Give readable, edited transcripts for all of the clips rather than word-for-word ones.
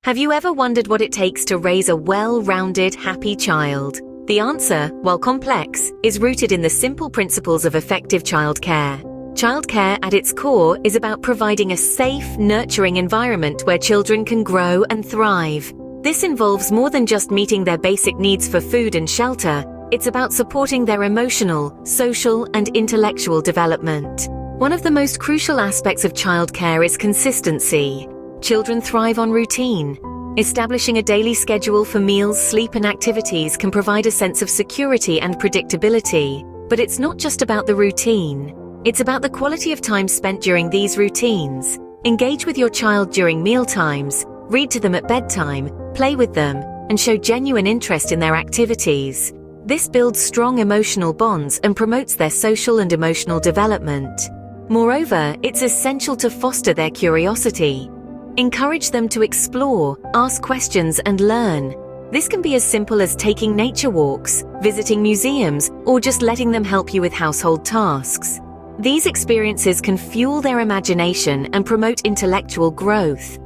Have you ever wondered what it takes to raise a well-rounded, happy child? The answer, while complex, is rooted in the simple principles of effective childcare. Childcare at its core is about providing a safe, nurturing environment where children can grow and thrive. This involves more than just meeting their basic needs for food and shelter. It's about supporting their emotional, social, and intellectual development. One of the most crucial aspects of childcare is consistency. Children thrive on routine. Establishing a daily schedule for meals, sleep, and activities can provide a sense of security and predictability. But it's not just about the routine. It's about the quality of time spent during these routines. Engage with your child during meal times, read to them at bedtime, play with them, and show genuine interest in their activities. This builds strong emotional bonds and promotes their social and emotional development. Moreover, it's essential to foster their curiosity. Encourage them to explore, ask questions, and learn. This can be as simple as taking nature walks, visiting museums, or just letting them help you with household tasks. These experiences can fuel their imagination and promote intellectual growth.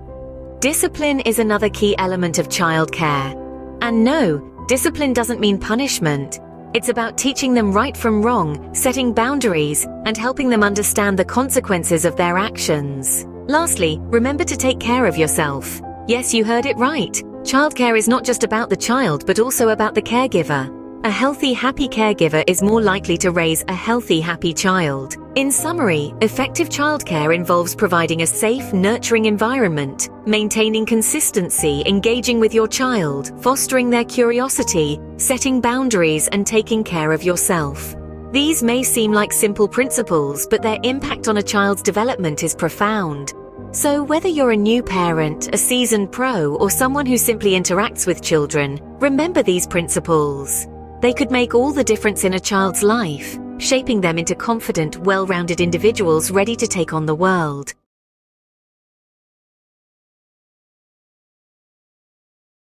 Discipline is another key element of childcare. And no, discipline doesn't mean punishment. It's about teaching them right from wrong, setting boundaries, and helping them understand the consequences of their actions. Lastly, remember to take care of yourself. Yes, you heard it right. Childcare is not just about the child, but also about the caregiver. A healthy, happy caregiver is more likely to raise a healthy, happy child. In summary, effective childcare involves providing a safe, nurturing environment, maintaining consistency, engaging with your child, fostering their curiosity, setting boundaries, and taking care of yourself. These may seem like simple principles, but their impact on a child's development is profound. So whether you're a new parent, a seasoned pro, or someone who simply interacts with children, remember these principles. They could make all the difference in a child's life, shaping them into confident, well-rounded individuals ready to take on the world.